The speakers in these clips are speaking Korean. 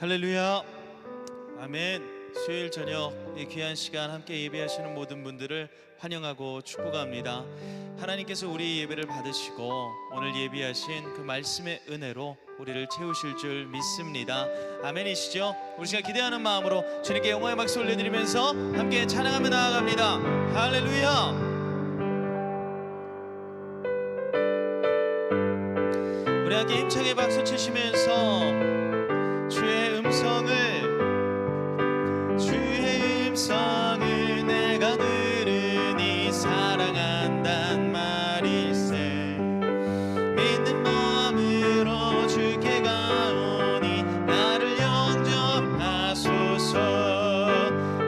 할렐루야. 아멘. 수요일 저녁 이 귀한 시간 함께 예배하시는 모든 분들을 환영하고 축복합니다. 하나님께서 우리 예배를 받으시고 오늘 예비하신 그 말씀의 은혜로 우리를 채우실 줄 믿습니다. 아멘이시죠? 우리 시간 기대하는 마음으로 주님께 영광의 박수 올려드리면서 함께 찬양하며 나아갑니다. 할렐루야. 우리 함께 힘차게 박수 치시면서 주의 음성을 내가 들으니 사랑한단 말일세. 믿는 마음으로 주께 가오니 나를 영접하소서.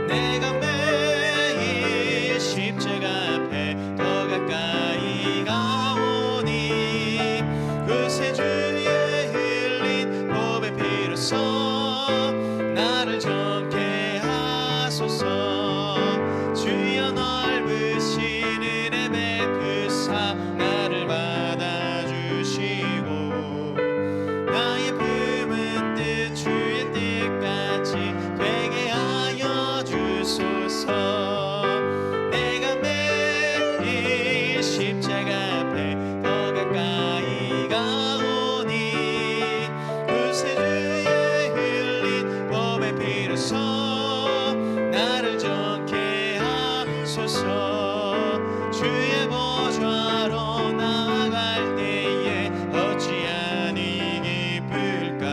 내가 매일 십자가 앞에 더 가까이 가오니 그새 주의 흘린 보배 피로써 나를 정케 하소서. 주여 넓으신 은혜 베푸사 나를 받아주시고 나의 품은 뜻 주의 뜻같이 되게 하여 주소서. 내가 매일 십자가 앞에 더 가까이 가오니 그새 주의 흘린 보배 피로써 나를 정케 하소서. 주의 보좌로 나아갈 때에 어찌하니 기쁠까.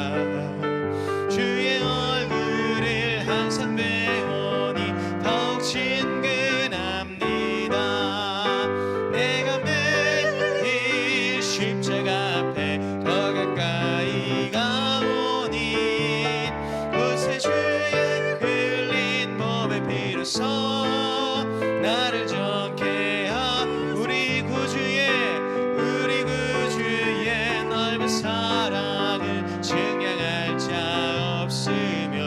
주의 얼굴을 항상 배우니 더욱 친근합니다. 내가 매일 십자가 앞에 더 가까이 가오니 그새 주의 흘린 보배 피로써 나를 정케 하. 우리 구주의 넓은 사랑을 증량할 자 없으며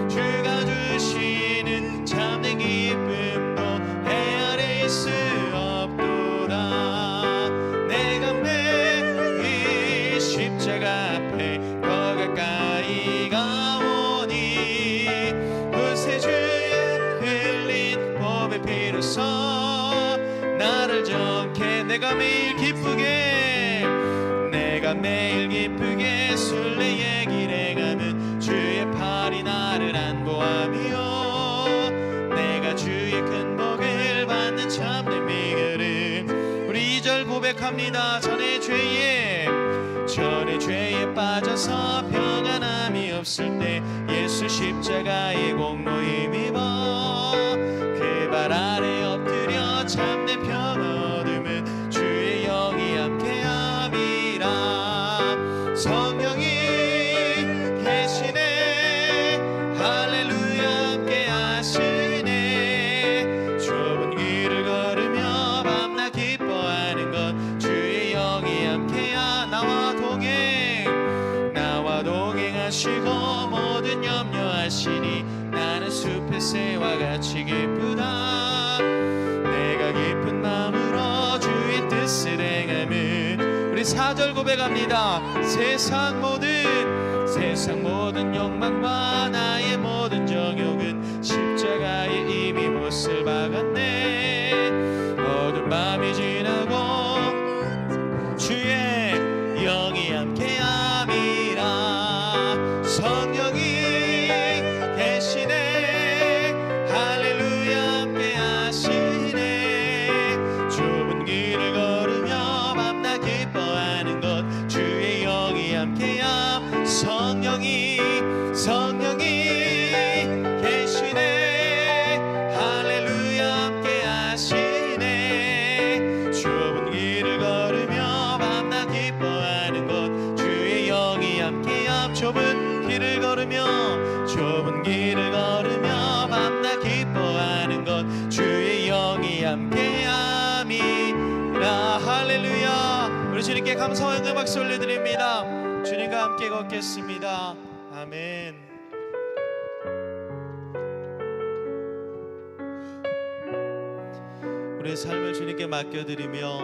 주가 주시는 참된 기쁨도 헤아릴 수 없도다. 내가 매일 십자가 앞에 더 가까이 가오니 그새 주의 흘린 보배 피로써 나를 정케. 내가 매일 기쁘게 순례의 길에 가면 주의 팔이 나를 안보하며 내가 주의 큰 복을 받는 참된 비결은. 우리 2절 고백합니다. 전에 죄에 빠져서 평안함이 없을 때 예수 십자가의 공로 힘입어 그 발 아래 엎드려 참된 평화 얻으면 주의 영이 함께함이라. 성령이 계시네. 할렐루야. 함께 하시네. 좁은 길을 걸으며 밤낮 기뻐하는 것 주의 영이 함께하. 나와 동행하시고 모든 염려하시니 나는 숲의 새와 같이 기쁘다. 내가 기쁜 마음으로 주의 뜻을 행하면. 우리 4절 고백합니다. 세상 모든 욕망과 나의 모든 정욕은 십자가에 이미 못을 박았네. 어두운 밤이 지나고 주의 영이 함께함이라. 성령이 계시네. 할렐루야. 함께 하시네. 좁은 길을 걸으며 밤낮 기뻐하는 것 주의 영이 함께함. 성령이 계시네. 할렐루야. 함께 하시네. 좁은 길을 걸으며 밤낮 기뻐하는 것 주의 영이 함께함. 좁은 길을 걸으며 밤낮 기뻐하는 것 주의 영이 함께함이라. 할렐루야. 우리 주님께 감사와 영광의 박수 올려드립니다. 주님과 함께 걷겠습니다. 아멘. 우리의 삶을 주님께 맡겨드리며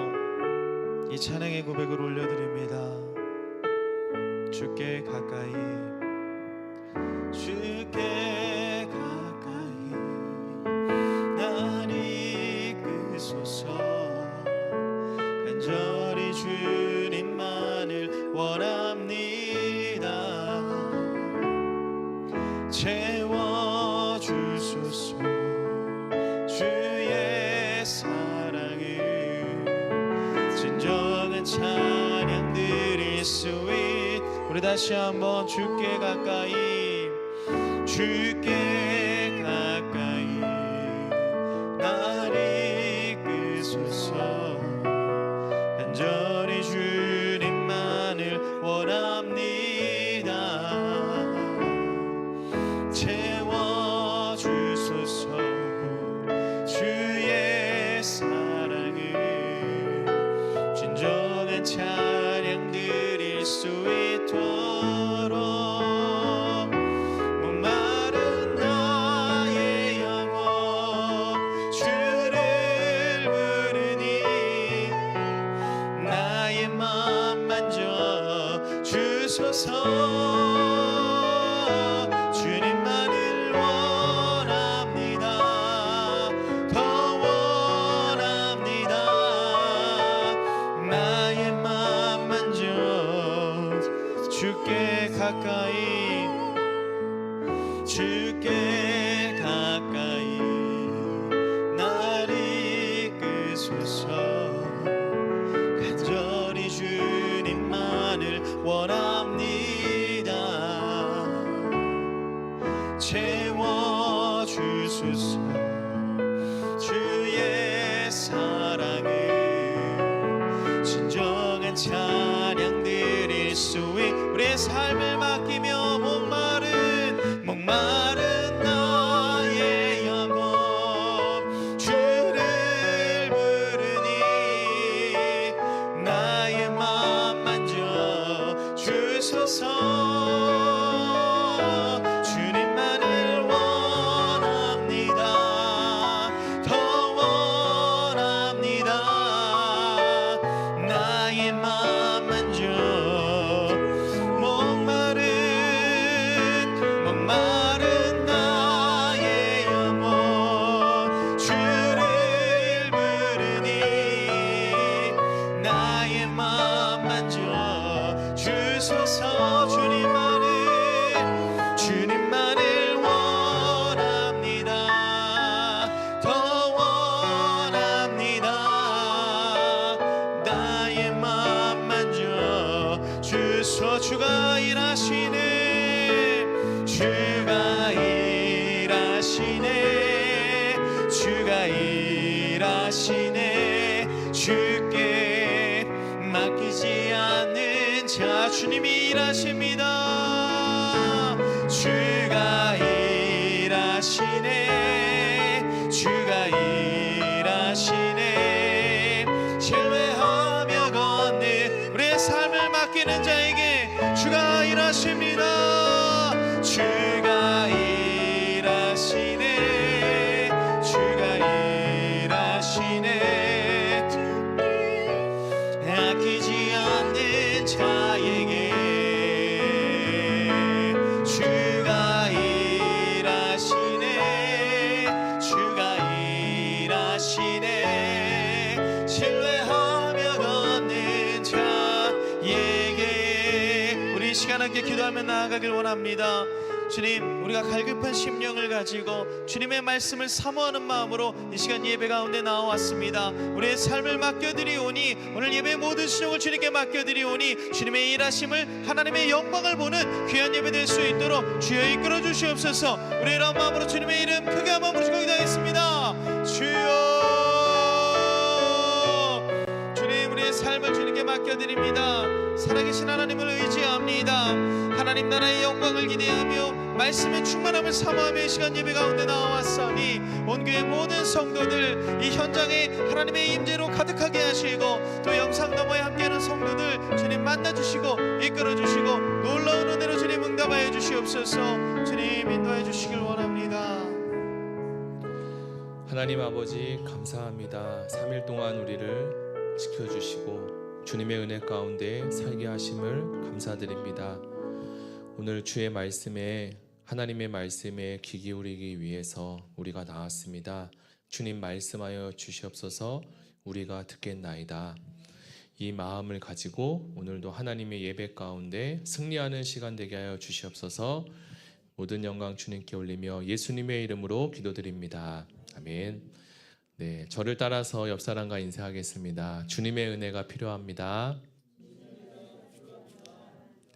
이 찬양의 고백을 올려드립니다. 주께 가까이 주께 가까이 날 이끄소서. 간절히 주님만을 원합니다. 채워주소서. 주의 사랑을 진정한 찬양 드릴 수 있. 우리 다시 한번 주께 가까이, 주께 가까이 날 이끄소서. 간절히 주님만을 원합니다. 채워주소서. 주의 사랑을 진정한 찬양 드릴 수 있도록 목마른 나의 영혼 주를 부르니 나의 맘 만져 주소서. 주님만을 원합니다. 더 원합니다. 나의 맘 만져 주께 가까이, 주께 가까이 날 이끄소서. 간절히 주님만을 원합니다. 채워주소서. 주의 사랑을 진정한 찬양 드릴 수 있. 우리의 삶을 맡기며 목마른 나의 영혼 주를 부르니 나의 맘 만져 주소서. 주님만을 원합니다. 더 원합니다. 나의 맘 만져 목마른 나의 영혼 주를 부르니 나의 맘 만져 주소서. 주님만을 원합니다. 더 원합니다. 나의 맘 만져 주소서. 주가 일하시네. 주가 일하시네. 주가 일하시네. 주께 맡기지 않는 자 주님이 일하십니다. 주가 일하시네. 주가 일하시네. 신뢰하며 걷는 우리의 삶을 맡기는 자에게 주가 일하십니다. 주가 일하시네. 주가 일하시네. 아끼지 않는 자에게 주가 일하시네. 주가 일하시네. 신뢰하며 걷는 자에게. 우리 이 시간 함께 기도하며 나아가길 원합니다. 주님, 우리가 갈급한 심령을 가지고 주님의 말씀을 사모하는 마음으로 이 시간 예배 가운데 나와왔습니다. 우리의 삶을 맡겨드리오니, 오늘 예배의 모든 수종을 주님께 맡겨드리오니 주님의 일하심을, 하나님의 영광을 보는 귀한 예배 될 수 있도록 주여 이끌어 주시옵소서. 우리의 이런 마음으로 주님의 이름 크게 한번 부르시고 기도하겠습니다. 주여, 주님, 우리의 삶을 주님께 맡겨드립니다. 살아계신 하나님을 의지합니다. 하나님 나라의 영광을 기대하며 말씀의 충만함을 사모하며 이 시간 예배 가운데 나와왔사니 온 교회 모든 성도들 이 현장에 하나님의 임재로 가득하게 하시고, 또 영상 너머에 함께하는 성도들 주님 만나주시고 이끌어주시고 놀라운 은혜로 주님 응답하여 주시옵소서. 주님 인도하여 주시길 원합니다. 하나님 아버지 감사합니다. 3일 동안 우리를 지켜주시고 주님의 은혜 가운데 살게 하심을 감사드립니다. 오늘 주의 말씀에 하나님의 말씀에 귀 기울이기 위해서 우리가 나왔습니다. 주님 말씀하여 주시옵소서. 우리가 듣겠나이다. 이 마음을 가지고 오늘도 하나님의 예배 가운데 승리하는 시간 되게 하여 주시옵소서. 모든 영광 주님께 올리며 예수님의 이름으로 기도드립니다. 아멘. 네, 저를 따라서 옆 사람과 인사하겠습니다. 주님의 은혜가 필요합니다.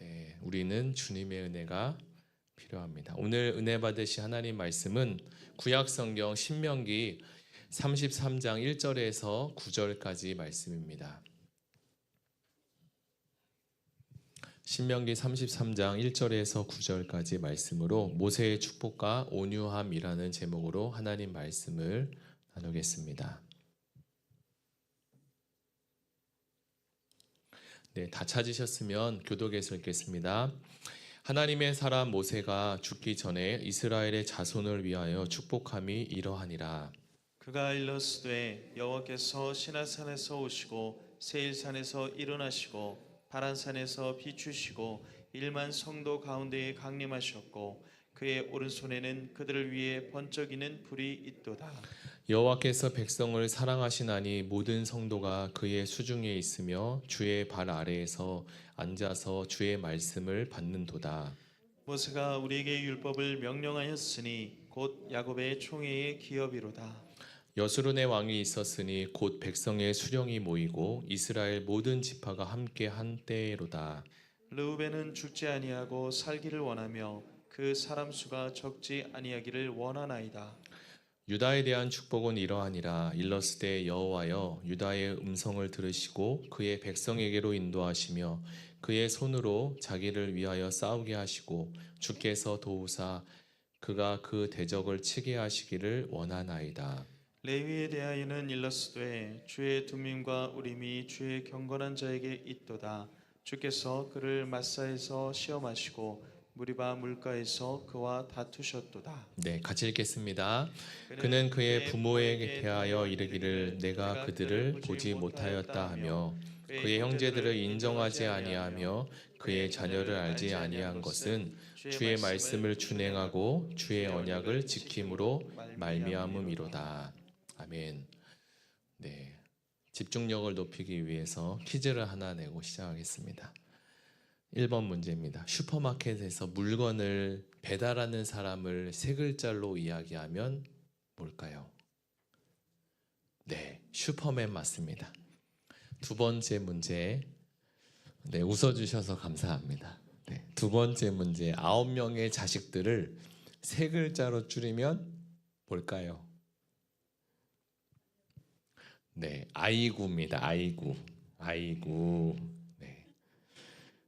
네, 우리는 주님의 은혜가 필요합니다. 오늘 은혜 받으실 하나님 말씀은 구약 성경 신명기 33장 1절에서 9절까지 말씀입니다. 신명기 33장 1절에서 9절까지 말씀으로 모세의 축복과 온유함이라는 제목으로 하나님 말씀을 나누겠습니다. 네, 다 찾으셨으면 교독에서 읽겠습니다. 하나님의 사람 모세가 죽기 전에 이스라엘의 자손을 위하여 축복함이 이러하니라. 그가 일러스되 여호와께서 시나산에서 오시고 세일산에서 일어나시고 바란산에서 비추시고 1만 성도 가운데에 강림하셨고 그의 오른손에는 그들을 위해 번쩍이는 불이 있도다. 여호와께서 백성을 사랑하시나니 모든 성도가 그의 수중에 있으며 주의 발 아래에서 앉아서 주의 말씀을 받는도다. 모세가 우리에게 율법을 명령하였으니 곧 야곱의 총회의 기업이로다. 여수론의 왕이 있었으니 곧 백성의 수령이 모이고 이스라엘 모든 지파가 함께 한 때로다. 르우벤은 죽지 아니하고 살기를 원하며 그 사람 수가 적지 아니하기를 원하나이다. 유다에 대한 축복은 이러하니라. 일러스되 여호와여 유다의 음성을 들으시고 그의 백성에게로 인도하시며 그의 손으로 자기를 위하여 싸우게 하시고 주께서 도우사 그가 그 대적을 치게 하시기를 원하나이다. 레위에 대하여는 일러스되 주의 두밈과 우림이 주의 경건한 자에게 있도다. 주께서 그를 마사에서 시험하시고 무리바 물가에서 그와 다투셨도다. 네, 같이 읽겠습니다. 그는 그의 부모에게 대하여 이르기를 내가 그들을 보지 못하였다 하며 그의 형제들을 인정하지 아니하며 그의 자녀를 알지 아니한 것은 주의 말씀을 준행하고 주의 언약을 지킴으로 말미암음이로다. 아멘. 네, 집중력을 높이기 위해서 퀴즈를 하나 내고 시작하겠습니다. 1번 문제입니다. 슈퍼마켓에서 물건을 배달하는 사람을 세 글자로 이야기하면 뭘까요? 네, 슈퍼맨 맞습니다. 두 번째 문제, 네, 웃어주셔서 감사합니다. 네, 두 번째 문제, 9명의 자식들을 세 글자로 줄이면 뭘까요? 네, 아이구입니다. 아이구. 네.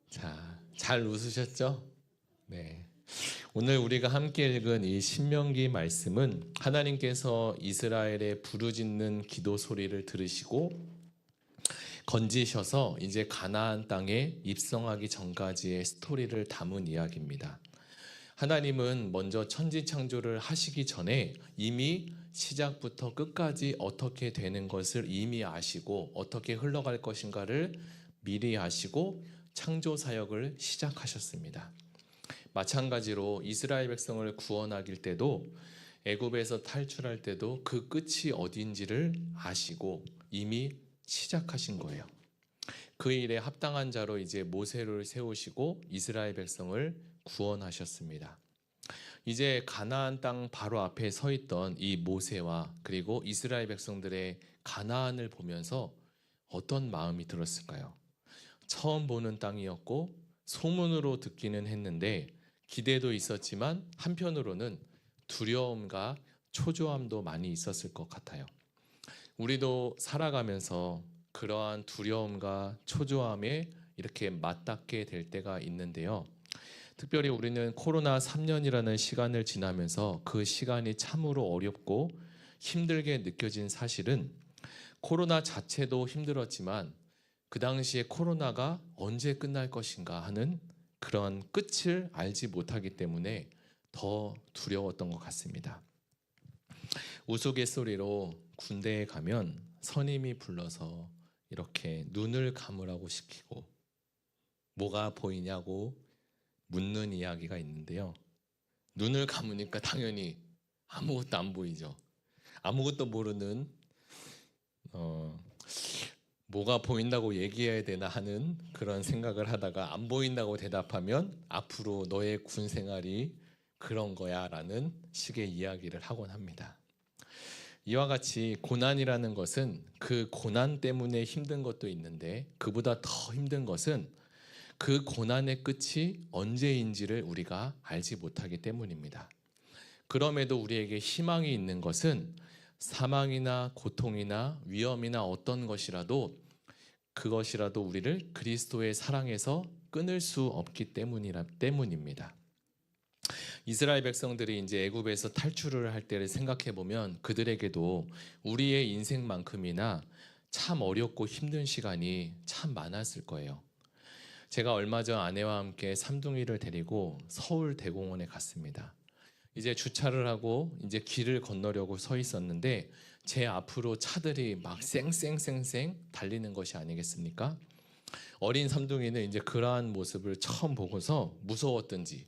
자, 잘 웃으셨죠? 네. 오늘 우리가 함께 읽은 이 신명기 말씀은 하나님께서 이스라엘의 부르짖는 기도 소리를 들으시고 건지셔서 이제 가나안 땅에 입성하기 전까지의 스토리를 담은 이야기입니다. 하나님은 먼저 천지 창조를 하시기 전에 이미 시작부터 끝까지 어떻게 되는 것을 이미 아시고 어떻게 흘러갈 것인가를 미리 아시고 창조 사역을 시작하셨습니다. 마찬가지로 이스라엘 백성을 구원하길 때도 애굽에서 탈출할 때도 그 끝이 어딘지를 아시고 이미 시작하신 거예요. 그 일에 합당한 자로 이제 모세를 세우시고 이스라엘 백성을 구원하셨습니다. 이제 가나안 땅 바로 앞에 서 있던 이 모세와 그리고 이스라엘 백성들의 가나안을 보면서 어떤 마음이 들었을까요? 처음 보는 땅이었고 소문으로 듣기는 했는데 기대도 있었지만 한편으로는 두려움과 초조함도 많이 있었을 것 같아요. 우리도 살아가면서 그러한 두려움과 초조함에 이렇게 맞닿게 될 때가 있는데요. 특별히 우리는 코로나 3년이라는 시간을 지나면서 그 시간이 참으로 어렵고 힘들게 느껴진 사실은 코로나 자체도 힘들었지만 그 당시에 코로나가 언제 끝날 것인가 하는 그런 끝을 알지 못하기 때문에 더 두려웠던 것 같습니다. 우스갯소리로 군대에 가면 선임이 불러서 이렇게 눈을 감으라고 시키고 뭐가 보이냐고 묻는 이야기가 있는데요. 눈을 감으니까 당연히 아무것도 안 보이죠. 아무것도 모르는 뭐가 보인다고 얘기해야 되나 하는 그런 생각을 하다가 안 보인다고 대답하면 앞으로 너의 군 생활이 그런 거야 라는 식의 이야기를 하곤 합니다. 이와 같이 고난이라는 것은 그 고난 때문에 힘든 것도 있는데 그보다 더 힘든 것은 그 고난의 끝이 언제인지를 우리가 알지 못하기 때문입니다. 그럼에도 우리에게 희망이 있는 것은 사망이나 고통이나 위험이나 어떤 것이라도 그것이라도 우리를 그리스도의 사랑에서 끊을 수 없기 때문입니다. 이스라엘 백성들이 이제 애굽에서 탈출을 할 때를 생각해 보면 그들에게도 우리의 인생만큼이나 참 어렵고 힘든 시간이 참 많았을 거예요. 제가 얼마 전 아내와 함께 삼둥이를 데리고 서울 대공원에 갔습니다. 이제 주차를 하고 이제 길을 건너려고 서 있었는데 제 앞으로 차들이 막 쌩쌩쌩쌩 달리는 것이 아니겠습니까? 어린 삼둥이는 이제 그러한 모습을 처음 보고서 무서웠던지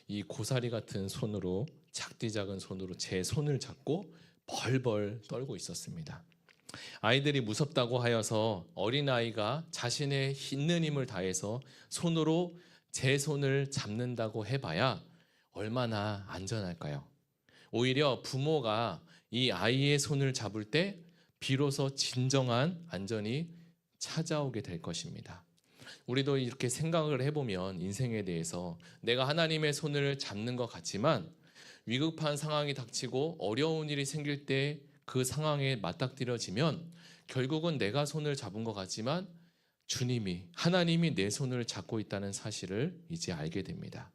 이 고사리 같은 손으로 작디 작은 손으로 제 손을 잡고 벌벌 떨고 있었습니다. 아이들이 무섭다고 하여서 어린아이가 자신의 있는 힘을 다해서 손으로 제 손을 잡는다고 해봐야 얼마나 안전할까요? 오히려 부모가 이 아이의 손을 잡을 때 비로소 진정한 안전이 찾아오게 될 것입니다. 우리도 이렇게 생각을 해보면 인생에 대해서 내가 하나님의 손을 잡는 것 같지만 위급한 상황이 닥치고 어려운 일이 생길 때 그 상황에 맞닥뜨려지면 결국은 내가 손을 잡은 것 같지만 하나님이 내 손을 잡고 있다는 사실을 이제 알게 됩니다.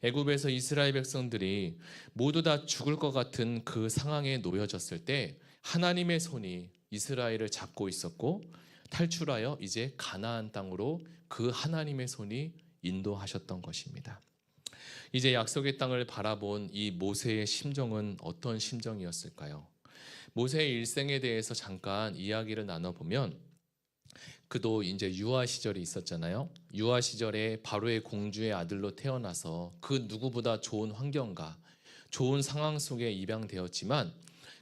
애굽에서 이스라엘 백성들이 모두 다 죽을 것 같은 그 상황에 놓여졌을 때 하나님의 손이 이스라엘을 잡고 있었고 탈출하여 이제 가나안 땅으로 그 하나님의 손이 인도하셨던 것입니다. 이제 약속의 땅을 바라본 이 모세의 심정은 어떤 심정이었을까요? 모세의 일생에 대해서 잠깐 이야기를 나눠보면 그도 이제 유아 시절이 있었잖아요. 유아 시절에 바로의 공주의 아들로 태어나서 그 누구보다 좋은 환경과 좋은 상황 속에 입양되었지만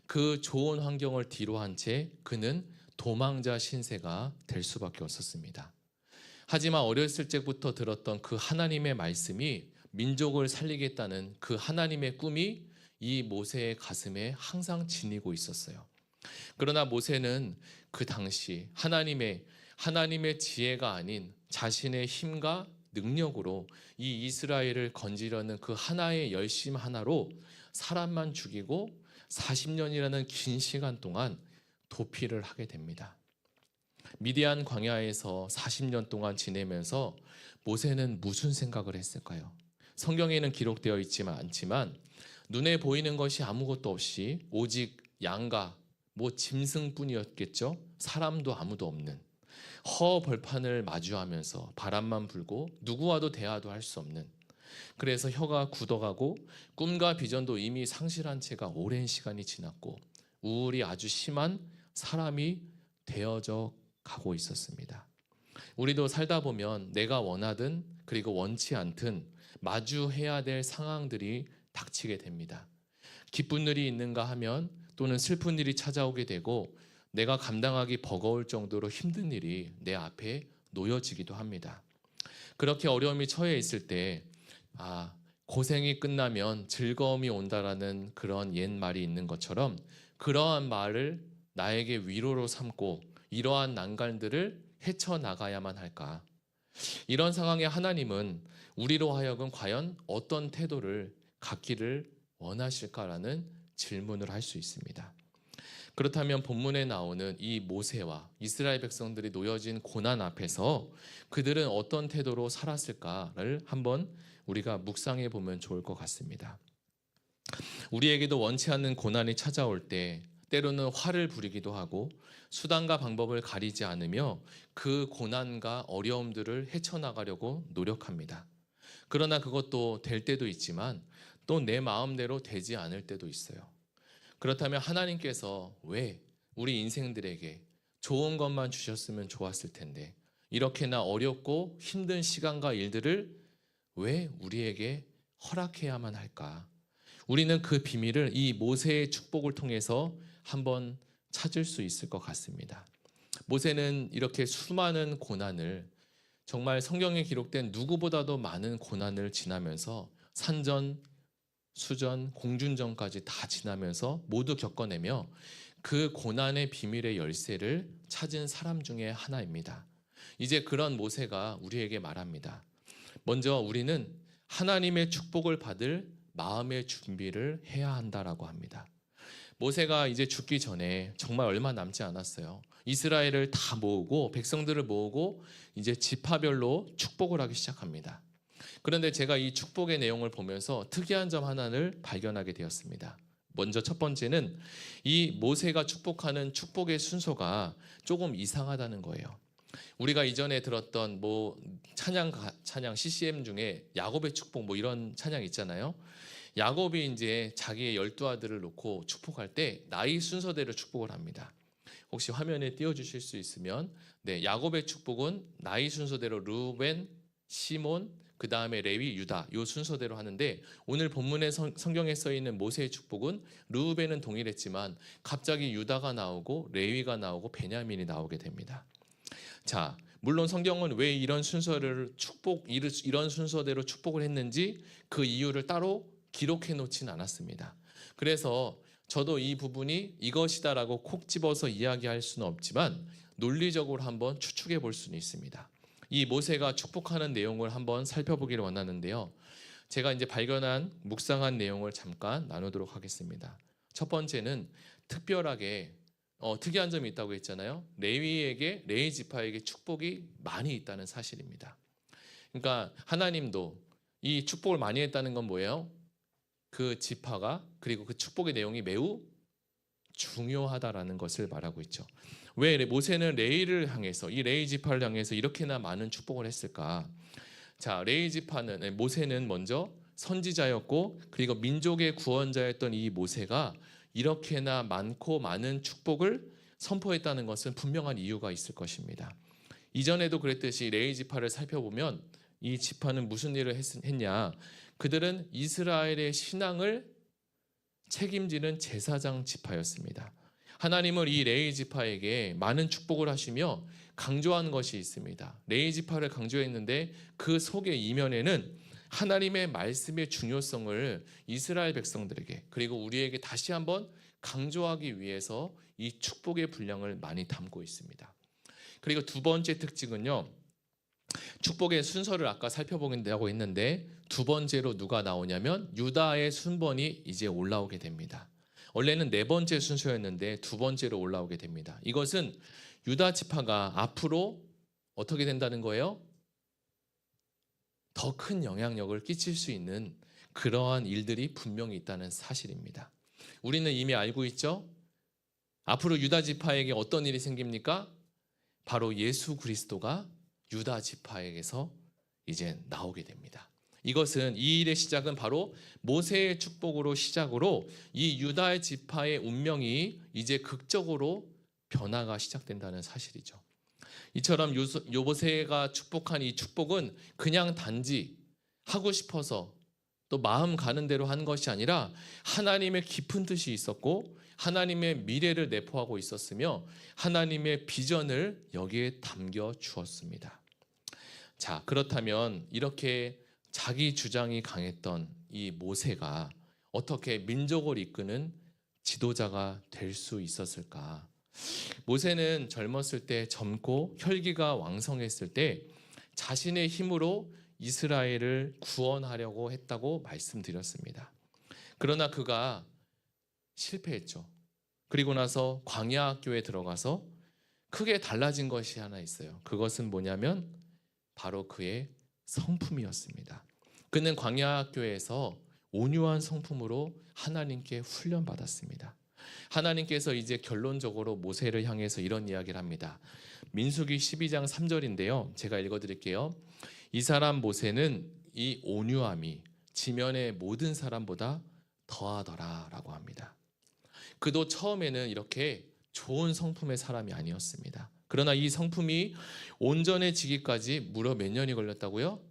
그 좋은 환경을 뒤로한 채 그는 도망자 신세가 될 수밖에 없었습니다. 하지만 어렸을 적부터 들었던 그 하나님의 말씀이 민족을 살리겠다는 그 하나님의 꿈이 이 모세의 가슴에 항상 지니고 있었어요. 그러나 모세는 그 당시 하나님의 지혜가 아닌 자신의 힘과 능력으로 이 이스라엘을 건지려는 그 하나의 열심 하나로 사람만 죽이고 40년이라는 긴 시간 동안 도피를 하게 됩니다. 미디안 광야에서 40년 동안 지내면서 모세는 무슨 생각을 했을까요? 성경에는 기록되어 있지만 않지만 눈에 보이는 것이 아무것도 없이 오직 양과 짐승뿐이었겠죠. 사람도 아무도 없는 벌판을 마주하면서 바람만 불고 누구와도 대화도 할 수 없는, 그래서 혀가 굳어가고 꿈과 비전도 이미 상실한 채가 오랜 시간이 지났고 우울이 아주 심한 사람이 되어져 가고 있었습니다. 우리도 살다 보면 내가 원하든 그리고 원치 않든 마주해야 될 상황들이 닥치게 됩니다. 기쁜 일이 있는가 하면 또는 슬픈 일이 찾아오게 되고 내가 감당하기 버거울 정도로 힘든 일이 내 앞에 놓여지기도 합니다. 그렇게 어려움이 처해 있을 때 고생이 끝나면 즐거움이 온다라는 그런 옛말이 있는 것처럼 그러한 말을 나에게 위로로 삼고 이러한 난관들을 헤쳐나가야만 할까? 이런 상황에 하나님은 우리로 하여금 과연 어떤 태도를 갖기를 원하실까라는 질문을 할 수 있습니다. 그렇다면 본문에 나오는 이 모세와 이스라엘 백성들이 놓여진 고난 앞에서 그들은 어떤 태도로 살았을까를 한번 우리가 묵상해 보면 좋을 것 같습니다. 우리에게도 원치 않는 고난이 찾아올 때 때로는 화를 부리기도 하고 수단과 방법을 가리지 않으며 그 고난과 어려움들을 헤쳐나가려고 노력합니다. 그러나 그것도 될 때도 있지만 또 내 마음대로 되지 않을 때도 있어요. 그렇다면 하나님께서 왜 우리 인생들에게 좋은 것만 주셨으면 좋았을 텐데 이렇게나 어렵고 힘든 시간과 일들을 왜 우리에게 허락해야만 할까? 우리는 그 비밀을 이 모세의 축복을 통해서 한번 찾을 수 있을 것 같습니다. 모세는 이렇게 수많은 고난을, 정말 성경에 기록된 누구보다도 많은 고난을 지나면서 산전, 수전, 공준전까지 다 지나면서 모두 겪어내며 그 고난의 비밀의 열쇠를 찾은 사람 중에 하나입니다. 이제 그런 모세가 우리에게 말합니다. 먼저 우리는 하나님의 축복을 받을 마음의 준비를 해야 한다라고 합니다. 모세가 이제 죽기 전에 정말 얼마 남지 않았어요. 이스라엘을 다 모으고 백성들을 모으고 이제 지파별로 축복을 하기 시작합니다. 그런데 제가 이 축복의 내용을 보면서 특이한 점 하나를 발견하게 되었습니다. 먼저 첫 번째는 이 모세가 축복하는 축복의 순서가 조금 이상하다는 거예요. 우리가 이전에 들었던 찬양 CCM 중에 야곱의 축복 이런 찬양 있잖아요. 야곱이 이제 자기의 12아들을 놓고 축복할 때 나이 순서대로 축복을 합니다. 혹시 화면에 띄워주실 수 있으면, 네, 야곱의 축복은 나이 순서대로 루벤, 시몬, 그 다음에 레위, 유다 이 순서대로 하는데, 오늘 본문의 성경에 써 있는 모세의 축복은 루벤은 동일했지만 갑자기 유다가 나오고 레위가 나오고 베냐민이 나오게 됩니다. 자, 물론 성경은 왜 이런 순서대로 축복을 했는지 그 이유를 따로 기록해 놓진 않았습니다. 그래서 저도 이 부분이 이것이다라고 콕 집어서 이야기할 수는 없지만 논리적으로 한번 추측해 볼 수는 있습니다. 이 모세가 축복하는 내용을 한번 살펴보기를 원하는데요. 제가 이제 발견한 묵상한 내용을 잠깐 나누도록 하겠습니다. 첫 번째는 특별하게 특이한 점이 있다고 했잖아요. 레위 지파에게 축복이 많이 있다는 사실입니다. 그러니까 하나님도 이 축복을 많이 했다는 건 뭐예요? 그 지파가, 그리고 그 축복의 내용이 매우 중요하다라는 것을 말하고 있죠. 왜 모세는 레위를 향해서, 이 레위 지파를 향해서 이렇게나 많은 축복을 했을까? 자, 모세는 먼저 선지자였고, 그리고 민족의 구원자였던 이 모세가 이렇게나 많고 많은 축복을 선포했다는 것은 분명한 이유가 있을 것입니다. 이전에도 그랬듯이 레위 지파를 살펴보면 이 지파는 무슨 일을 했냐? 그들은 이스라엘의 신앙을 책임지는 제사장 지파였습니다. 하나님은 이 레위 지파에게 많은 축복을 하시며 강조한 것이 있습니다. 레위 지파를 강조했는데 그 속의 이면에는 하나님의 말씀의 중요성을 이스라엘 백성들에게, 그리고 우리에게 다시 한번 강조하기 위해서 이 축복의 분량을 많이 담고 있습니다. 그리고 두 번째 특징은요, 축복의 순서를 아까 살펴보긴다고 했는데 두 번째로 누가 나오냐면 유다의 순번이 이제 올라오게 됩니다. 원래는 네 번째 순서였는데 두 번째로 올라오게 됩니다. 이것은 유다 지파가 앞으로 어떻게 된다는 거예요? 더 큰 영향력을 끼칠 수 있는 그러한 일들이 분명히 있다는 사실입니다. 우리는 이미 알고 있죠? 앞으로 유다 지파에게 어떤 일이 생깁니까? 바로 예수 그리스도가 유다 지파에게서 이제 나오게 됩니다. 이것은 이 일의 시작은 바로 모세의 축복으로 시작으로 이 유다 지파의 운명이 이제 극적으로 변화가 시작된다는 사실이죠. 이처럼 모세가 축복한 이 축복은 그냥 단지 하고 싶어서 또 마음 가는 대로 한 것이 아니라 하나님의 깊은 뜻이 있었고 하나님의 미래를 내포하고 있었으며 하나님의 비전을 여기에 담겨 주었습니다. 자, 그렇다면 이렇게 자기 주장이 강했던 이 모세가 어떻게 민족을 이끄는 지도자가 될 수 있었을까? 모세는 젊었을 때, 젊고 혈기가 왕성했을 때 자신의 힘으로 이스라엘을 구원하려고 했다고 말씀드렸습니다. 그러나 그가 실패했죠. 그리고 나서 광야 학교에 들어가서 크게 달라진 것이 하나 있어요. 그것은 뭐냐면 바로 그의 성품이었습니다. 그는 광야 학교에서 온유한 성품으로 하나님께 훈련받았습니다. 하나님께서 이제 결론적으로 모세를 향해서 이런 이야기를 합니다. 민수기 12장 3절인데요. 제가 읽어드릴게요. 이 사람 모세는 이 온유함이 지면의 모든 사람보다 더하더라 라고 합니다. 그도 처음에는 이렇게 좋은 성품의 사람이 아니었습니다. 그러나 이 성품이 온전해지기까지 무려 몇 년이 걸렸다고요?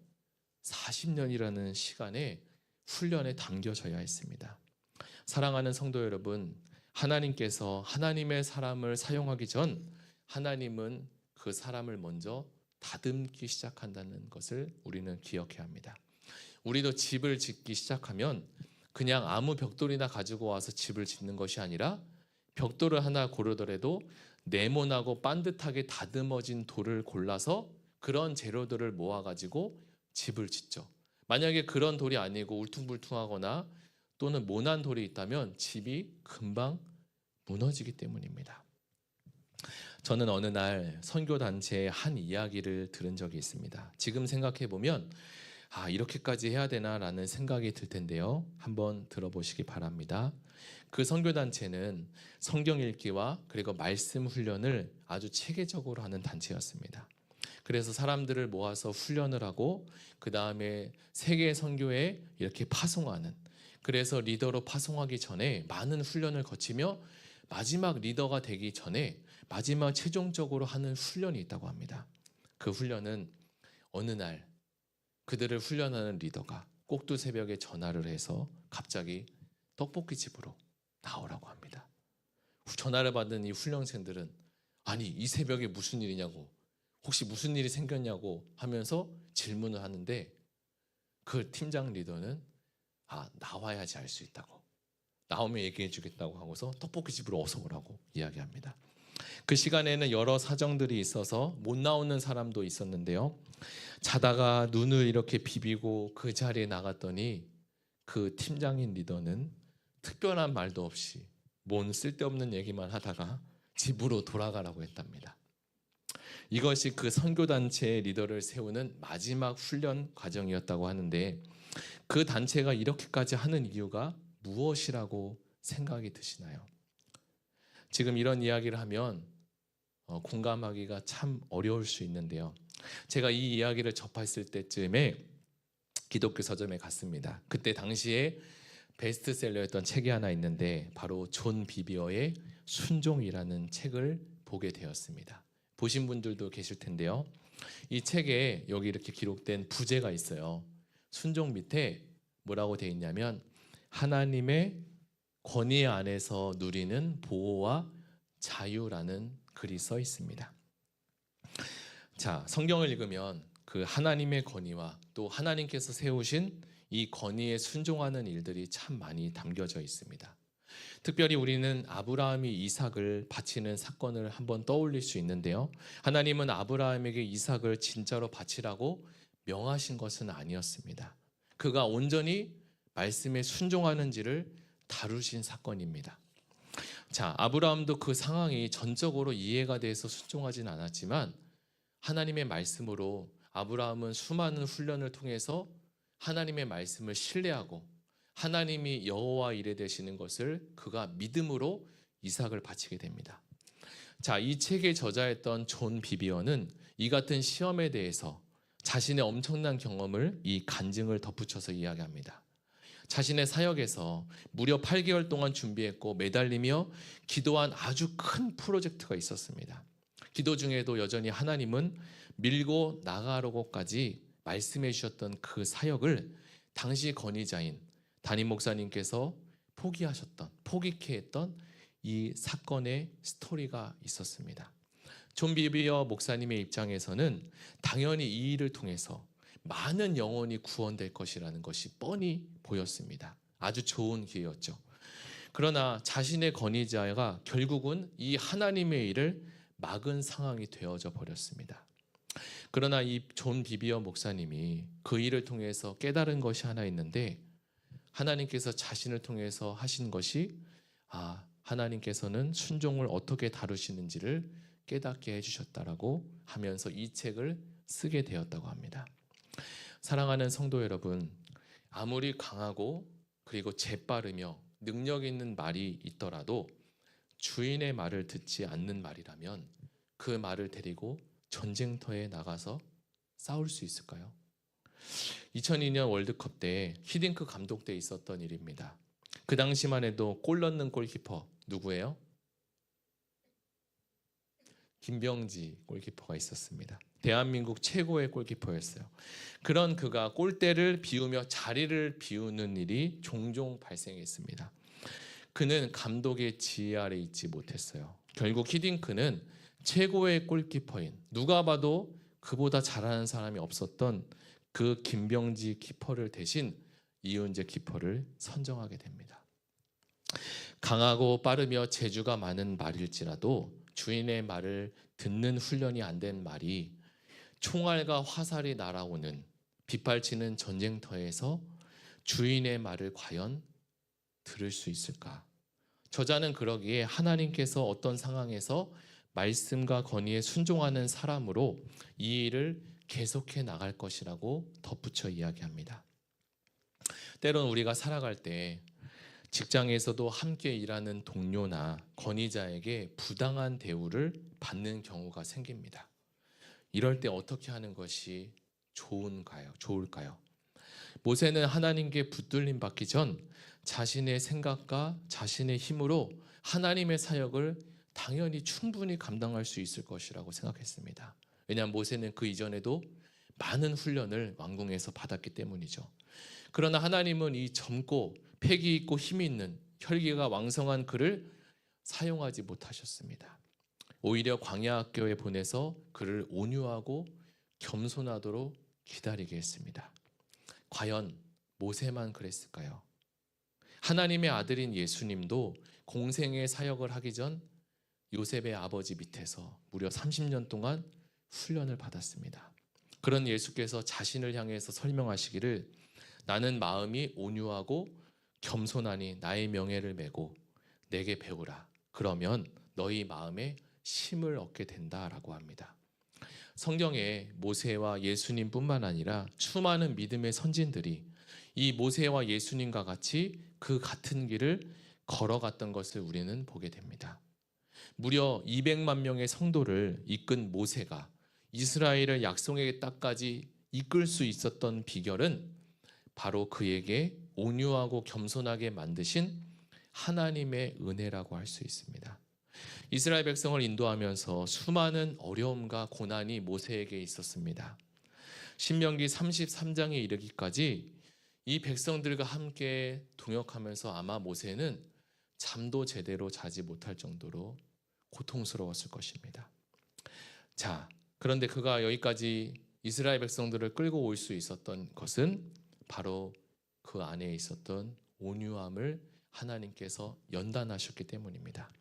40년이라는 시간에 훈련에 당겨져야 했습니다. 사랑하는 성도 여러분, 하나님께서 하나님의 사람을 사용하기 전 하나님은 그 사람을 먼저 다듬기 시작한다는 것을 우리는 기억해야 합니다. 우리도 집을 짓기 시작하면 그냥 아무 벽돌이나 가지고 와서 집을 짓는 것이 아니라 벽돌을 하나 고르더라도 네모나고 반듯하게 다듬어진 돌을 골라서 그런 재료들을 모아가지고 집을 짓죠. 만약에 그런 돌이 아니고 울퉁불퉁하거나 또는 모난 돌이 있다면 집이 금방 무너지기 때문입니다. 저는 어느 날 선교단체의 한 이야기를 들은 적이 있습니다. 지금 생각해 보면 이렇게까지 해야 되나라는 생각이 들 텐데요. 한번 들어보시기 바랍니다. 그 선교단체는 성경 읽기와 그리고 말씀 훈련을 아주 체계적으로 하는 단체였습니다. 그래서 사람들을 모아서 훈련을 하고 그 다음에 세계 선교에 이렇게 파송하는, 그래서 리더로 파송하기 전에 많은 훈련을 거치며 마지막 리더가 되기 전에 마지막 최종적으로 하는 훈련이 있다고 합니다. 그 훈련은 어느 날 그들을 훈련하는 리더가 꼭두 새벽에 전화를 해서 갑자기 떡볶이 집으로 나오라고 합니다. 전화를 받은 이 훈련생들은 아니 이 새벽에 무슨 일이냐고, 혹시 무슨 일이 생겼냐고 하면서 질문을 하는데 그 팀장 리더는 나와야지 알 수 있다고, 나오면 얘기해 주겠다고 하고서 떡볶이 집으로 어서 오라고 이야기합니다. 그 시간에는 여러 사정들이 있어서 못 나오는 사람도 있었는데요. 자다가 눈을 이렇게 비비고 그 자리에 나갔더니 그 팀장인 리더는 특별한 말도 없이 뭔 쓸데없는 얘기만 하다가 집으로 돌아가라고 했답니다. 이것이 그 선교단체의 리더를 세우는 마지막 훈련 과정이었다고 하는데, 그 단체가 이렇게까지 하는 이유가 무엇이라고 생각이 드시나요? 지금 이런 이야기를 하면 공감하기가 참 어려울 수 있는데요. 제가 이 이야기를 접했을 때쯤에 기독교 서점에 갔습니다. 그때 당시에 베스트셀러였던 책이 하나 있는데 바로 존 비비어의 순종이라는 책을 보게 되었습니다. 보신 분들도 계실 텐데요. 이 책에 여기 이렇게 기록된 부제가 있어요. 순종 밑에 뭐라고 되어 있냐면 하나님의 권위 안에서 누리는 보호와 자유라는 글이 써 있습니다. 자, 성경을 읽으면 그 하나님의 권위와 또 하나님께서 세우신 이 권위에 순종하는 일들이 참 많이 담겨져 있습니다. 특별히 우리는 아브라함이 이삭을 바치는 사건을 한번 떠올릴 수 있는데요. 하나님은 아브라함에게 이삭을 진짜로 바치라고 명하신 것은 아니었습니다. 그가 온전히 말씀에 순종하는지를 다루신 사건입니다. 자, 아브라함도 그 상황이 전적으로 이해가 돼서 순종하진 않았지만 하나님의 말씀으로 아브라함은 수많은 훈련을 통해서 하나님의 말씀을 신뢰하고 하나님이 여호와 이레 되시는 것을 그가 믿음으로 이삭을 바치게 됩니다. 자, 이 책의 저자였던 존 비비어는 이 같은 시험에 대해서 자신의 엄청난 경험을 이 간증을 덧붙여서 이야기합니다. 자신의 사역에서 무려 8개월 동안 준비했고 매달리며 기도한 아주 큰 프로젝트가 있었습니다. 기도 중에도 여전히 하나님은 밀고 나가라고까지 말씀해 주셨던 그 사역을 당시 권위자인 담임 목사님께서 포기케 했던 이 사건의 스토리가 있었습니다. 존 비비어 목사님의 입장에서는 당연히 이 일을 통해서 많은 영혼이 구원될 것이라는 것이 뻔히 보였습니다. 아주 좋은 기회였죠. 그러나 자신의 권위자가 결국은 이 하나님의 일을 막은 상황이 되어져 버렸습니다. 그러나 이 존 비비어 목사님이 그 일을 통해서 깨달은 것이 하나 있는데, 하나님께서 자신을 통해서 하신 것이 하나님께서는 순종을 어떻게 다루시는지를 깨닫게 해주셨다라고 하면서 이 책을 쓰게 되었다고 합니다. 사랑하는 성도 여러분, 아무리 강하고 그리고 재빠르며 능력 있는 말이 있더라도 주인의 말을 듣지 않는 말이라면 그 말을 데리고 전쟁터에 나가서 싸울 수 있을까요? 2002년 월드컵 때 히딩크 감독 때 있었던 일입니다. 그 당시만 해도 골 넣는 골키퍼 누구예요? 김병지 골키퍼가 있었습니다. 대한민국 최고의 골키퍼였어요. 그런 그가 골대를 비우며 자리를 비우는 일이 종종 발생했습니다. 그는 감독의 지휘 아래 있지 못했어요. 결국 히딩크는 최고의 골키퍼인, 누가 봐도 그보다 잘하는 사람이 없었던 그 김병지 키퍼를 대신 이훈재 키퍼를 선정하게 됩니다. 강하고 빠르며 재주가 많은 말일지라도 주인의 말을 듣는 훈련이 안 된 말이 총알과 화살이 날아오는 빗발치는 전쟁터에서 주인의 말을 과연 들을 수 있을까? 저자는 그러기에 하나님께서 어떤 상황에서 말씀과 건의에 순종하는 사람으로 이 일을 계속해 나갈 것이라고 덧붙여 이야기합니다. 때론 우리가 살아갈 때 직장에서도 함께 일하는 동료나 권위자에게 부당한 대우를 받는 경우가 생깁니다. 이럴 때 어떻게 하는 것이 좋을까요? 모세는 하나님께 붙들림 받기 전 자신의 생각과 자신의 힘으로 하나님의 사역을 당연히 충분히 감당할 수 있을 것이라고 생각했습니다. 왜냐하면 모세는 그 이전에도 많은 훈련을 왕궁에서 받았기 때문이죠. 그러나 하나님은 이 젊고 패기 있고 힘이 있는 혈기가 왕성한 그를 사용하지 못하셨습니다. 오히려 광야 학교에 보내서 그를 온유하고 겸손하도록 기다리게 했습니다. 과연 모세만 그랬을까요? 하나님의 아들인 예수님도 공생의 사역을 하기 전 요셉의 아버지 밑에서 무려 30년 동안 훈련을 받았습니다. 그런 예수께서 자신을 향해서 설명하시기를 나는 마음이 온유하고 겸손하니 나의 명예를 메고 내게 배우라. 그러면 너희 마음에 힘을 얻게 된다라고 합니다. 성경에 모세와 예수님뿐만 아니라 수많은 믿음의 선진들이 이 모세와 예수님과 같이 그 같은 길을 걸어갔던 것을 우리는 보게 됩니다. 무려 200만 명의 성도를 이끈 모세가 이스라엘을 약속의 땅까지 이끌 수 있었던 비결은 바로 그에게 온유하고 겸손하게 만드신 하나님의 은혜라고 할 수 있습니다. 이스라엘 백성을 인도하면서 수많은 어려움과 고난이 모세에게 있었습니다. 신명기 33장에 이르기까지 이 백성들과 함께 동역하면서 아마 모세는 잠도 제대로 자지 못할 정도로 고통스러웠을 것입니다. 자, 그런데 그가 여기까지 이스라엘 백성들을 끌고 올 수 있었던 것은 바로 그 안에 있었던 온유함을 하나님께서 연단하셨기 때문입니다.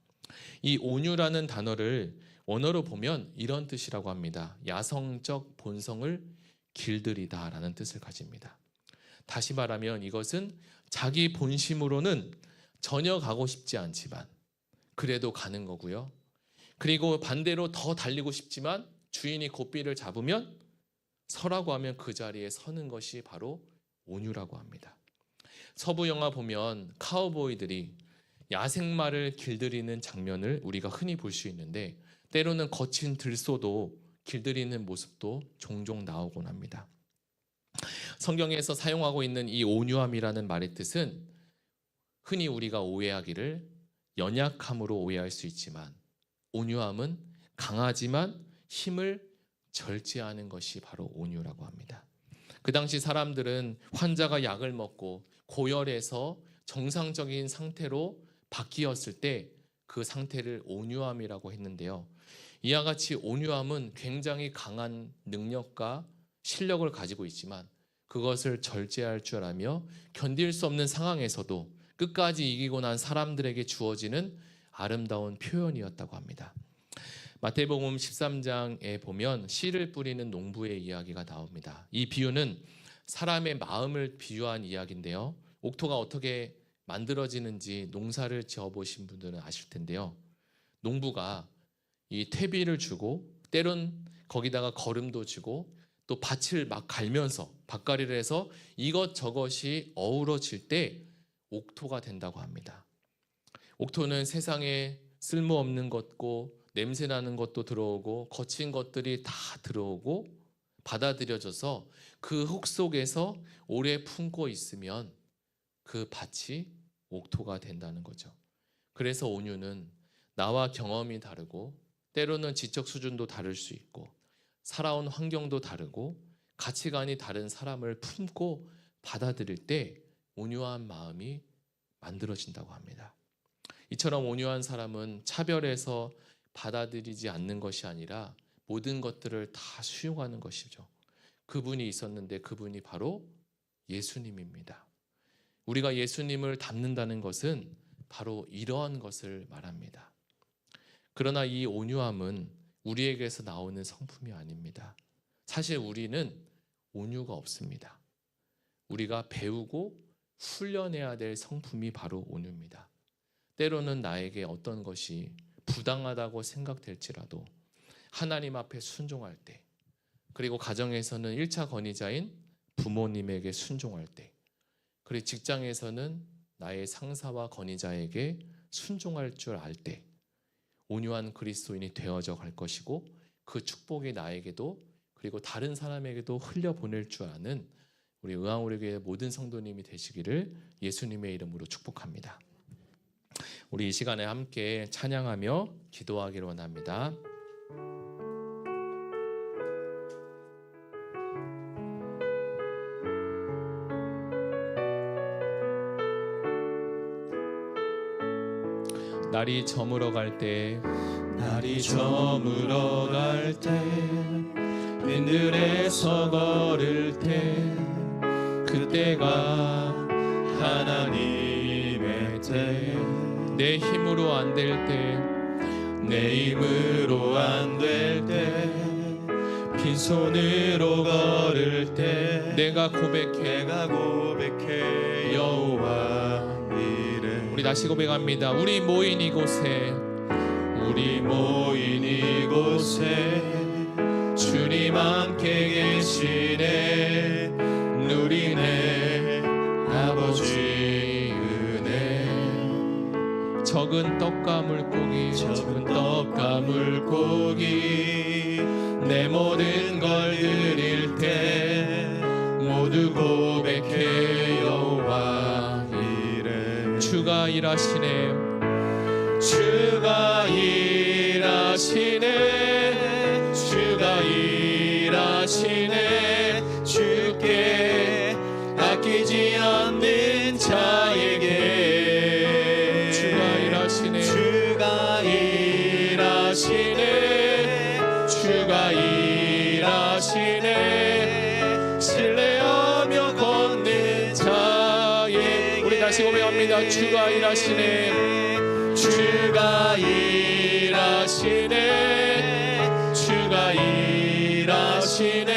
이 온유라는 단어를 원어로 보면 이런 뜻이라고 합니다. 야성적 본성을 길들이다라는 뜻을 가집니다. 다시 말하면 이것은 자기 본심으로는 전혀 가고 싶지 않지만 그래도 가는 거고요. 그리고 반대로 더 달리고 싶지만 주인이 고삐를 잡으면 서라고 하면 그 자리에 서는 것이 바로 온유라고 합니다. 서부 영화 보면 카우보이들이 야생마를 길들이는 장면을 우리가 흔히 볼 수 있는데 때로는 거친 들소도 길들이는 모습도 종종 나오곤 합니다. 성경에서 사용하고 있는 이 온유함이라는 말의 뜻은 흔히 우리가 오해하기를 연약함으로 오해할 수 있지만 온유함은 강하지만 힘을 절제하는 것이 바로 온유라고 합니다. 그 당시 사람들은 환자가 약을 먹고 고열해서 정상적인 상태로 바뀌었을 때 그 상태를 온유함이라고 했는데요. 이와 같이 온유함은 굉장히 강한 능력과 실력을 가지고 있지만 그것을 절제할 줄 알며 견딜 수 없는 상황에서도 끝까지 이기고 난 사람들에게 주어지는 아름다운 표현이었다고 합니다. 마태복음 13장에 보면 씨를 뿌리는 농부의 이야기가 나옵니다. 이 비유는 사람의 마음을 비유한 이야기인데요. 옥토가 어떻게 만들어지는지 농사를 지어보신 분들은 아실 텐데요. 농부가 이 퇴비를 주고 때론 거기다가 거름도 주고 또 밭을 막 갈면서 밭갈이를 해서 이것저것이 어우러질 때 옥토가 된다고 합니다. 옥토는 세상에 쓸모없는 것고 냄새나는 것도 들어오고 거친 것들이 다 들어오고 받아들여져서 그 흙 속에서 오래 품고 있으면 그 밭이 옥토가 된다는 거죠. 그래서 온유는 나와 경험이 다르고 때로는 지적 수준도 다를 수 있고 살아온 환경도 다르고 가치관이 다른 사람을 품고 받아들일 때 온유한 마음이 만들어진다고 합니다. 이처럼 온유한 사람은 차별해서 받아들이지 않는 것이 아니라 모든 것들을 다 수용하는 것이죠. 그분이 있었는데 그분이 바로 예수님입니다. 우리가 예수님을 닮는다는 것은 바로 이러한 것을 말합니다. 그러나 이 온유함은 우리에게서 나오는 성품이 아닙니다. 사실 우리는 온유가 없습니다. 우리가 배우고 훈련해야 될 성품이 바로 온유입니다. 때로는 나에게 어떤 것이 부당하다고 생각될지라도 하나님 앞에 순종할 때, 그리고 가정에서는 1차 권위자인 부모님에게 순종할 때, 그리고 직장에서는 나의 상사와 권위자에게 순종할 줄 알 때 온유한 그리스도인이 되어져 갈 것이고, 그 축복이 나에게도 그리고 다른 사람에게도 흘려보낼 줄 아는 우리 의왕우리교회 모든 성도님이 되시기를 예수님의 이름으로 축복합니다. 우리 이 시간에 함께 찬양하며 기도하기를 원합니다. 날이 저물어 갈 때, 날이 저물어 갈 때, 빈들에서 걸을 때, 그때가 하나님의 때. 내 힘으로 안 될 때, 내 힘으로 안 될 때, 빈손으로 걸을 때, 내가 고백해 여호와 이름. 우리 다시 고백합니다. 우리 모인 이곳에 주님 함께 계시네. 누리네 아버지 은혜. 적은 떡과 물고기 내 모든 걸 드릴 때 모두 고백해 여호와 이름. 주가 일하시네, 주가 일하시네, 주가 일하시네. 주께 아끼지 않는 자에게 주가 일하시네, 주가 일하시네, 주가 일하시네. 신뢰하며 걷는 자에게. 우리 다시 고백합니다. 주가 일하시네, 주가 일하시네, 주가 일하시네.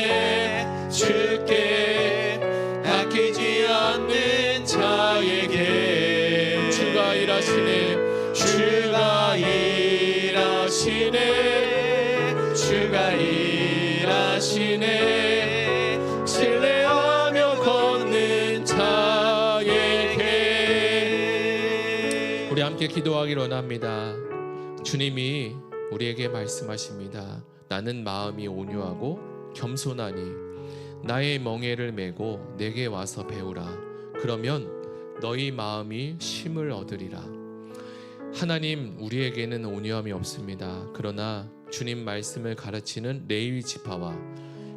주께 아끼지 않는 자에게 주가 일하시네, 주가 일하시네, 주가 일하시네. 신뢰하며 걷는 자에게. 우리 함께 기도하기를 원합니다. 주님이 우리에게 말씀하십니다. 나는 마음이 온유하고 겸손하니 나의 멍에를 메고 내게 와서 배우라. 그러면 너희 마음이 쉼을 얻으리라. 하나님, 우리에게는 온유함이 없습니다. 그러나 주님 말씀을 가르치는 레위 지파와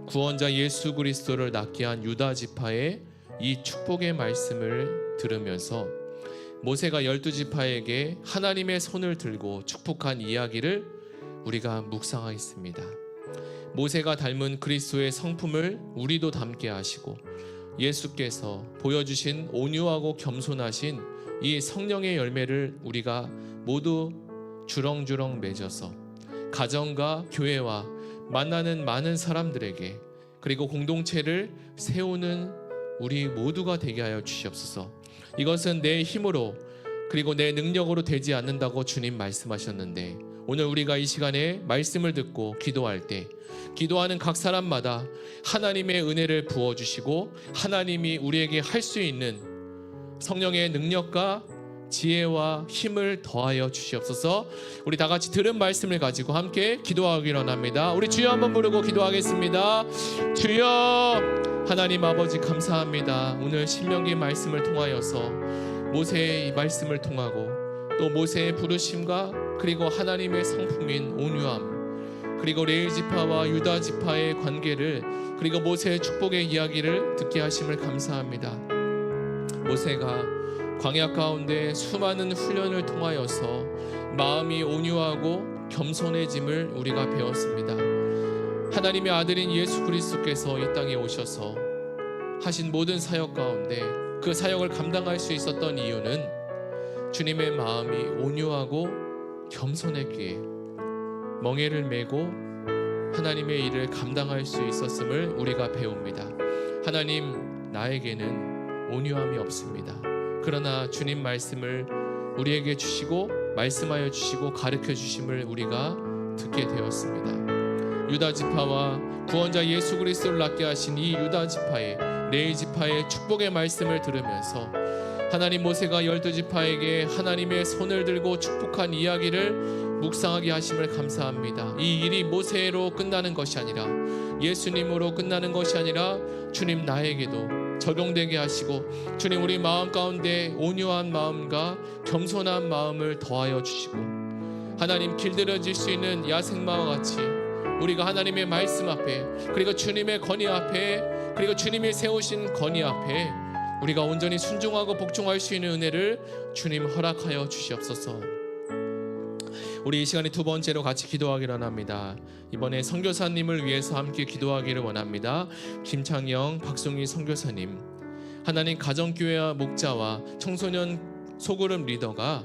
구원자 예수 그리스도를 낳게 한 유다 지파의 이 축복의 말씀을 들으면서 모세가 12지파에게 하나님의 손을 들고 축복한 이야기를 우리가 묵상하겠습니다. 모세가 닮은 그리스도의 성품을 우리도 닮게 하시고, 예수께서 보여주신 온유하고 겸손하신 이 성령의 열매를 우리가 모두 주렁주렁 맺어서 가정과 교회와 만나는 많은 사람들에게, 그리고 공동체를 세우는 우리 모두가 되게 하여 주시옵소서. 이것은 내 힘으로 그리고 내 능력으로 되지 않는다고 주님 말씀하셨는데, 오늘 우리가 이 시간에 말씀을 듣고 기도할 때 기도하는 각 사람마다 하나님의 은혜를 부어주시고 하나님이 우리에게 할 수 있는 성령의 능력과 지혜와 힘을 더하여 주시옵소서. 우리 다 같이 들은 말씀을 가지고 함께 기도하기를 원합니다. 우리 주여 한번 부르고 기도하겠습니다. 주여, 하나님 아버지 감사합니다. 오늘 신명기 말씀을 통하여서 모세의 말씀을 통하고 또 모세의 부르심과 그리고 하나님의 성품인 온유함, 그리고 레위 지파와 유다 지파의 관계를, 그리고 모세의 축복의 이야기를 듣게 하심을 감사합니다. 모세가 광야 가운데 수많은 훈련을 통하여서 마음이 온유하고 겸손해짐을 우리가 배웠습니다. 하나님의 아들인 예수 그리스도께서 이 땅에 오셔서 하신 모든 사역 가운데 그 사역을 감당할 수 있었던 이유는 주님의 마음이 온유하고 겸손했기에 멍에를 메고 하나님의 일을 감당할 수 있었음을 우리가 배웁니다. 하나님, 나에게는 온유함이 없습니다. 그러나 주님 말씀을 우리에게 주시고 말씀하여 주시고 가르쳐 주심을 우리가 듣게 되었습니다. 유다 지파와 구원자 예수 그리스도를 낳게 하신 이 유다 지파의, 레위 지파의 축복의 말씀을 들으면서 하나님, 모세가 12지파에게 하나님의 손을 들고 축복한 이야기를 묵상하게 하심을 감사합니다. 이 일이 모세로 끝나는 것이 아니라, 예수님으로 끝나는 것이 아니라 주님, 나에게도 적용되게 하시고 주님, 우리 마음 가운데 온유한 마음과 겸손한 마음을 더하여 주시고 하나님, 길들여질 수 있는 야생마와 같이 우리가 하나님의 말씀 앞에, 그리고 주님의 건의 앞에, 그리고 주님이 세우신 건의 앞에 우리가 온전히 순종하고 복종할 수 있는 은혜를 주님 허락하여 주시옵소서. 우리 이 시간에 두 번째로 같이 기도하기를 원합니다. 이번에 선교사님을 위해서 함께 기도하기를 원합니다. 김창영, 박송희 선교사님, 하나님, 가정교회와 목자와 청소년 소그룹 리더가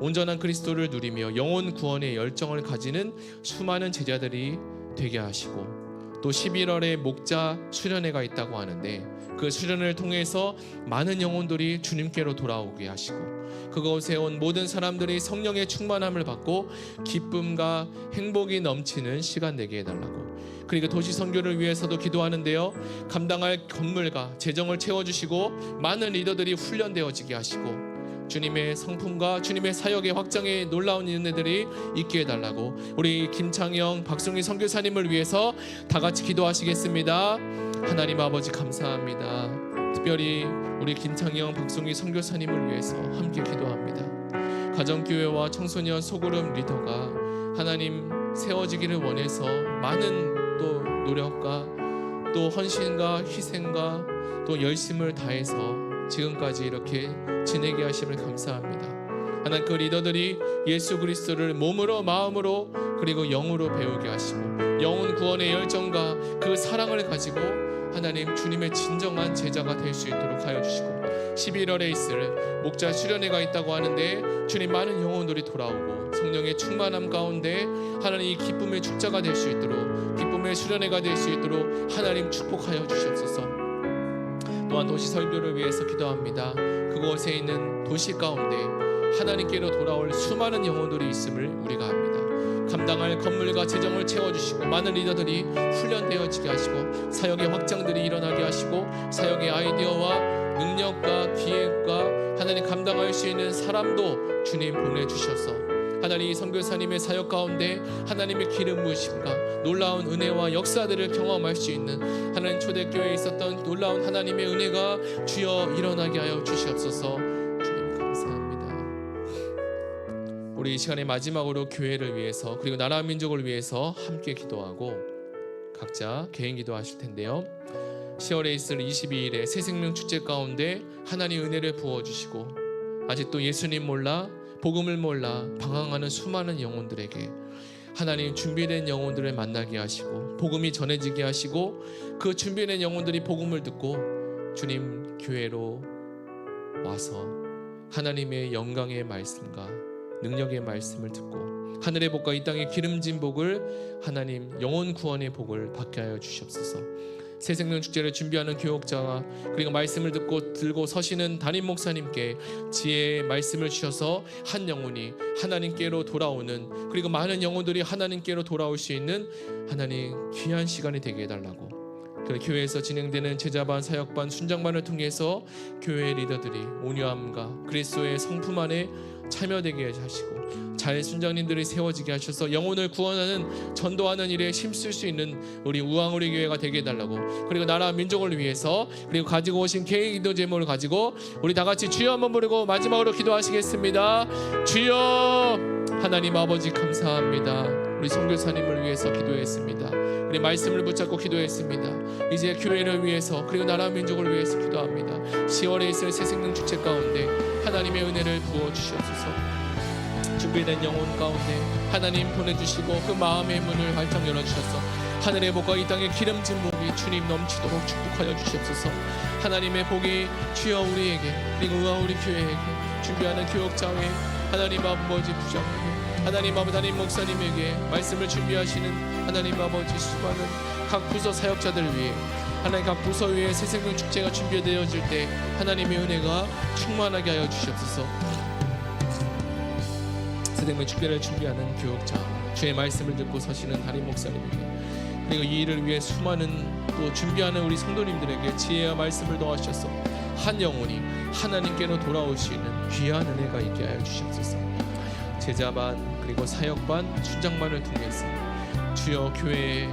온전한 그리스도를 누리며 영혼 구원의 열정을 가지는 수많은 제자들이 되게 하시고, 또 11월에 목자 수련회가 있다고 하는데 그 수련을 통해서 많은 영혼들이 주님께로 돌아오게 하시고, 그곳에 온 모든 사람들이 성령의 충만함을 받고 기쁨과 행복이 넘치는 시간 되게 해달라고, 그리고 도시 선교를 위해서도 기도하는데요, 감당할 건물과 재정을 채워주시고 많은 리더들이 훈련되어지게 하시고 주님의 성품과 주님의 사역의 확장에 놀라운 은혜들이 있게 해달라고, 우리 김창영, 박송희 선교사님을 위해서 다 같이 기도하시겠습니다. 하나님 아버지, 감사합니다. 특별히 우리 김창영, 박송희 선교사님을 위해서 함께 기도합니다. 가정교회와 청소년 소그룹 리더가 하나님 세워지기를 원해서 많은 또 노력과 또 헌신과 희생과 또 열심을 다해서 지금까지 이렇게 지내게 하심을 감사합니다. 하나님, 그 리더들이 예수 그리스도를 몸으로, 마음으로, 그리고 영으로 배우게 하시고 영혼 구원의 열정과 그 사랑을 가지고 하나님, 주님의 진정한 제자가 될 수 있도록 하여 주시고, 11월에 있을 목자 수련회가 있다고 하는데 주님, 많은 영혼들이 돌아오고 성령의 충만함 가운데 하나님, 이 기쁨의 축자가 될 수 있도록, 기쁨의 수련회가 될 수 있도록 하나님 축복하여 주시옵소서. 또한 도시 설교를 위해서 기도합니다. 그곳에 있는 도시 가운데 하나님께로 돌아올 수많은 영혼들이 있음을 우리가 압니다. 감당할 건물과 재정을 채워주시고 많은 리더들이 훈련되어지게 하시고 사역의 확장들이 일어나게 하시고 사역의 아이디어와 능력과 기획과 하나님 감당할 수 있는 사람도 주님 보내주셔서 하나님, 이 선교사님의 사역 가운데 하나님의 기름 부으심과 놀라운 은혜와 역사들을 경험할 수 있는 하나님, 초대교회에 있었던 놀라운 하나님의 은혜가 주여 일어나게 하여 주시옵소서. 주님 감사합니다. 우리 이 시간에 마지막으로 교회를 위해서, 그리고 나라 민족을 위해서 함께 기도하고 각자 개인 기도하실 텐데요, 10월에 있을 22일에 새생명 축제 가운데 하나님 은혜를 부어주시고 아직도 예수님 몰라 복음을 몰라 방황하는 수많은 영혼들에게 하나님, 준비된 영혼들을 만나게 하시고 복음이 전해지게 하시고 그 준비된 영혼들이 복음을 듣고 주님 교회로 와서 하나님의 영광의 말씀과 능력의 말씀을 듣고 하늘의 복과 이 땅의 기름진 복을 하나님, 영혼 구원의 복을 받게 하여 주시옵소서. 새생명 축제를 준비하는 교역자와 그리고 말씀을 듣고 들고 서시는 담임 목사님께 지혜의 말씀을 주셔서 한 영혼이 하나님께로 돌아오는, 그리고 많은 영혼들이 하나님께로 돌아올 수 있는 하나님 귀한 시간이 되게 해달라고, 그리고 교회에서 진행되는 제자반, 사역반, 순장반을 통해서 교회의 리더들이 온유함과 그리스도의 성품 안에 참여되게 하시고 잘 순장님들이 세워지게 하셔서 영혼을 구원하는, 전도하는 일에 힘쓸 수 있는 우리 우왕우리 교회가 되게 해달라고, 그리고 나라 민족을 위해서, 그리고 가지고 오신 개인 기도 제목을 가지고 우리 다 같이 주여 한번 부르고 마지막으로 기도하시겠습니다. 주여, 하나님 아버지 감사합니다. 우리 선교사님을 위해서 기도했습니다. 우리 말씀을 붙잡고 기도했습니다. 이제 교회를 위해서 그리고 나라 민족을 위해서 기도합니다. 10월에 있을 새생명 축제 가운데 하나님의 은혜를 부어 주시옵소서. 준비된 영혼 가운데 하나님 보내주시고 그 마음의 문을 활짝 열어주셔서 하늘의 복과 이 땅의 기름진 복이 주님 넘치도록 축복하여 주시옵소서. 하나님의 복이 주여 우리에게 그리고 우리 교회에게 준비하는 교역자회 하나님 아버지 부장에게 하나님 아버지 담임 목사님에게 말씀을 준비하시는 하나님 아버지 수많은 각 부서 사역자들 위해 하나님 각 부서 위에 새생명 축제가 준비되어질 때 하나님의 은혜가 충만하게 하여 주시옵소서. 새생명 축제를 준비하는 교역자 주의 말씀을 듣고 서시는 담임 목사님에게 그리고 이 일을 위해 수많은 또 준비하는 우리 성도님들에게 지혜와 말씀을 더하셔서 한 영혼이 하나님께로 돌아올 수 있는 귀한 은혜가 있게 하여 주시옵소서. 제자반 그리고 사역반 순장반을 통해서 주여 교회에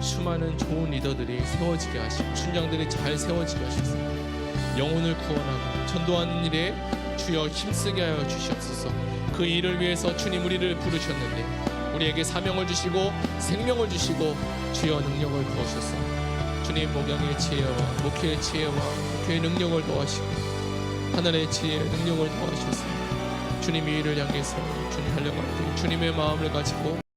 수많은 좋은 리더들이 세워지게 하시고 순장들이 잘 세워지게 하셔서 영혼을 구원하고 전도하는 일에 주여 힘쓰게 하여 주시옵소서. 그 일을 위해서 주님 우리를 부르셨는데 우리에게 사명을 주시고 생명을 주시고 주여 능력을 부으셔서 주님 목양의 지혜와 목회의 지혜와 목회의 능력을 더하시고 하늘의 지혜 능력을 더하셔서 주님 이 일을 향해서 주님 하려고 할 때 주님의 마음을 가지고